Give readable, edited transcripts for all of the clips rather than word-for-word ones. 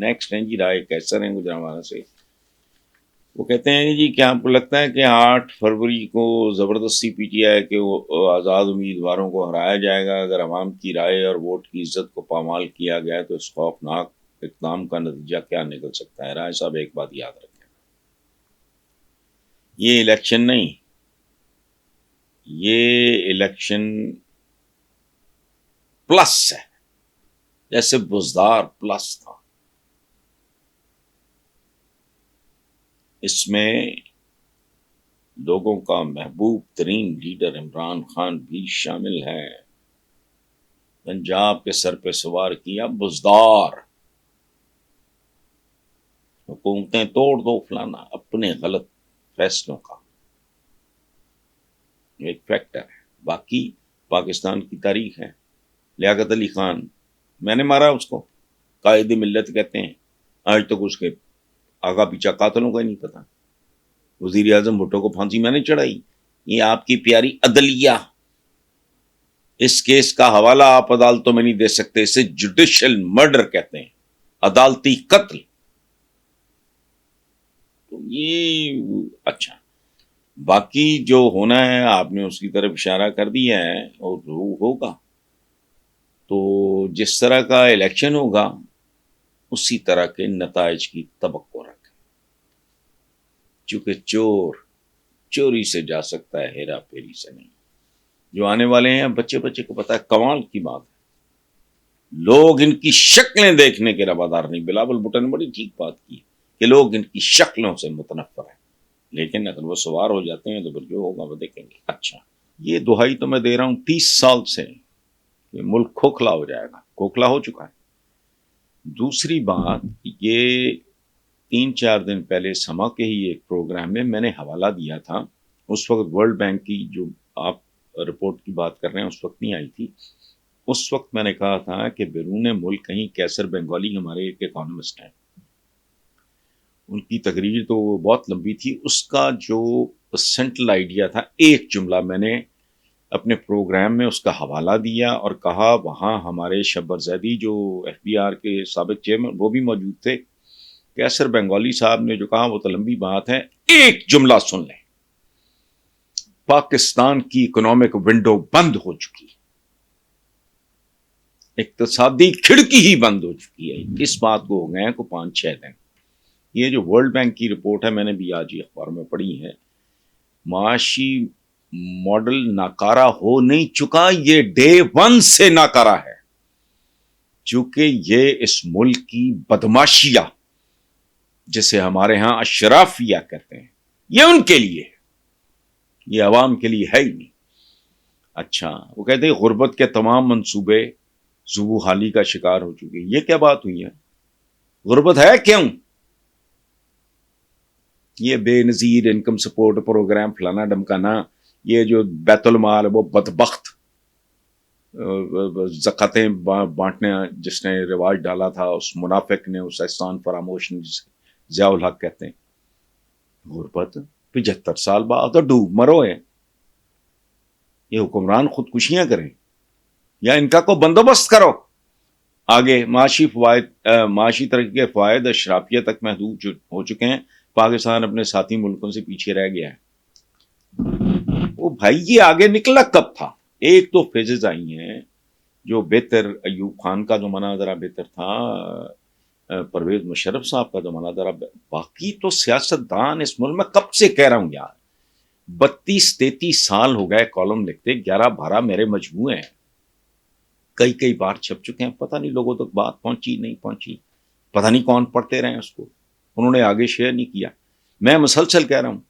Next ہیں جی رائے کیسر ہیں گجرانوالہ سے. وہ کہتے ہیں جی کیا آپ کو لگتا ہے کہ 8 فروری کو زبردستی پی ٹی آئی کے آزاد امیدواروں کو ہرایا جائے گا؟ اگر عوام کی رائے اور ووٹ کی عزت کو پامال کیا گیا تو اس خوفناک اقدام کا نتیجہ کیا نکل سکتا ہے؟ رائے صاحب ایک بات یاد رکھیں، یہ الیکشن نہیں، یہ الیکشن پلس ہے، جیسے بزدار پلس تھا. اس میں لوگوں کا محبوب ترین لیڈر عمران خان بھی شامل ہے. پنجاب کے سر پہ سوار کیا بزدار، حکومتیں توڑ دو فلانا، اپنے غلط فیصلوں کا ایک فیکٹر ہے. باقی پاکستان کی تاریخ ہے. لیاقت علی خان، میں نے مارا اس کو، قائد ملت کہتے ہیں، آج تک اس کے آگا پیچھا قاتلوں کا ہی نہیں پتا. وزیر اعظم بھٹو کو پھانسی میں نے چڑھائی. یہ آپ کی پیاری عدلیہ. اس کیس کا حوالہ آپ عدالتوں میں نہیں دے سکتے، اسے جوڈیشل مرڈر کہتے ہیں، عدالتی قتل. تو یہ اچھا، باقی جو ہونا ہے آپ نے اس کی طرف اشارہ کر دیا ہے، اور وہ ہوگا تو جس طرح کا الیکشن ہوگا اسی طرح کے نتائج کی توقع رکھیں. چونکہ چور چوری سے جا سکتا ہے، ہیرا پھیری سے نہیں. جو آنے والے ہیں بچے کو پتا ہے. کمال کی بات ہے، لوگ ان کی شکلیں دیکھنے کے روادار نہیں. بلاول بھٹو نے بڑی ٹھیک بات کی کہ لوگ ان کی شکلوں سے متنفر ہیں، لیکن اگر وہ سوار ہو جاتے ہیں تو پھر جو ہوگا وہ دیکھیں گے. اچھا، یہ دہائی تو میں دے رہا ہوں 30 سال سے کہ ملک کھوکھلا ہو جائے گا. کھوکھلا ہو چکا ہے. دوسری بات، یہ 3-4 دن پہلے سما کے ہی ایک پروگرام میں میں نے حوالہ دیا تھا. اس وقت ورلڈ بینک کی جو آپ رپورٹ کی بات کر رہے ہیں اس وقت نہیں آئی تھی. اس وقت میں نے کہا تھا کہ بیرون ملک کہیں کیسر بنگالی ہمارے ایک اکانومسٹ ہیں، ان کی تقریر تو بہت لمبی تھی. اس کا جو سینٹرل آئیڈیا تھا، ایک جملہ میں نے اپنے پروگرام میں اس کا حوالہ دیا اور کہا وہاں ہمارے شبر زیدی جو ایف بی آر کے سابق چیئرمین وہ بھی موجود تھے. کیسر بنگالی صاحب نے جو کہا وہ تو لمبی بات ہے، ایک جملہ سن لیں. پاکستان کی اکنامک ونڈو بند ہو چکی، اقتصادی کھڑکی ہی بند ہو چکی ہے. اس بات کو ہو گئے ہیں کو 5-6 دن. یہ جو ورلڈ بینک کی رپورٹ ہے میں نے بھی آج ہی اخبار میں پڑھی ہے. معاشی ماڈل ناکارہ ہو نہیں چکا، یہ ڈے 1 سے ناکارہ ہے. چونکہ یہ اس ملک کی بدماشیہ جسے ہمارے ہاں اشرافیہ کہتے ہیں، یہ ان کے لیے ہے، یہ عوام کے لیے ہے ہی نہیں. اچھا، وہ کہتے ہیں غربت کے تمام منصوبے زبو حالی کا شکار ہو چکے. یہ کیا بات ہوئی ہے؟ غربت ہے کیوں؟ یہ بے نظیر انکم سپورٹ پروگرام فلانا ڈمکانا، یہ جو بیت المال وہ بدبخت زکاتیں بانٹنے جس نے رواج ڈالا تھا، اس منافق نے، اس احسان فراموش نے، جسے ضیاء الحق کہتے ہیں. غربت 75 سال بعد تو ڈوب مرو ہے. یہ حکمران خودکشیاں کریں یا ان کا کو بندوبست کرو. آگے معاشی ترقی کے فوائد اشرافیہ تک محدود ہو چکے ہیں. پاکستان اپنے ساتھی ملکوں سے پیچھے رہ گیا ہے. وہ بھائی یہ آگے نکلا کب تھا؟ ایک تو فیزز آئی ہیں جو بہتر، ایوب خان کا زمانہ ذرا بہتر تھا، پرویز مشرف صاحب کا زمانہ ذرا، باقی تو سیاستدان اس ملک میں کب سے کہہ رہا ہوں یار، 32-33 سال ہو گئے کالم لکھتے، 11-12 میرے مجموعے ہیں، کئی بار چھپ چکے ہیں. پتہ نہیں لوگوں تک بات پہنچی نہیں پہنچی، پتہ نہیں کون پڑھتے رہے اس کو، انہوں نے آگے شیئر نہیں کیا. میں مسلسل کہہ رہا ہوں،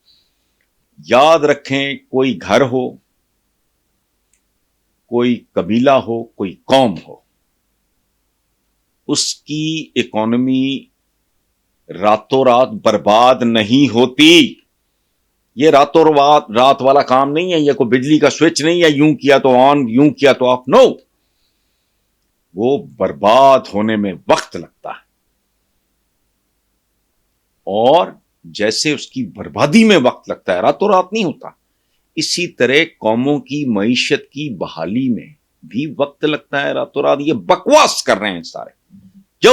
یاد رکھیں، کوئی گھر ہو، کوئی قبیلہ ہو، کوئی قوم ہو، اس کی اکانومی راتوں رات برباد نہیں ہوتی. یہ راتوں رات والا کام نہیں ہے، یہ کوئی بجلی کا سوئچ نہیں ہے، یوں کیا تو آن، یوں کیا تو آف. نو، وہ برباد ہونے میں وقت لگتا ہے. اور جیسے اس کی بربادی میں وقت لگتا ہے، راتوں رات نہیں ہوتا، اسی طرح قوموں کی معیشت کی بحالی میں بھی وقت لگتا ہے، راتوں رات. یہ بکواس کر رہے ہیں سارے. جو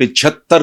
75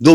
2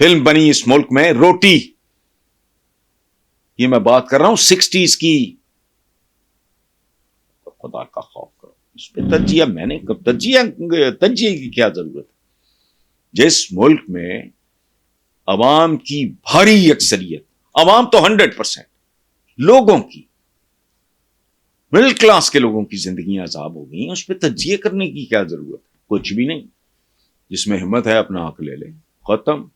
فلم بنی اس ملک میں روٹی، یہ میں بات کر رہا ہوں 60s کی. خدا کا خوف کرو، اس پہ تجزیہ میں نے تجزیے کی کیا ضرورت ہے؟ جس ملک میں عوام کی بھاری اکثریت، عوام تو 100%، لوگوں کی، مڈل کلاس کے لوگوں کی زندگیاں عذاب ہو گئی ہیں، اس پہ تجزیے کرنے کی کیا ضرورت ہے؟ کچھ بھی نہیں. جس میں ہمت ہے اپنا حق لے لے، ختم.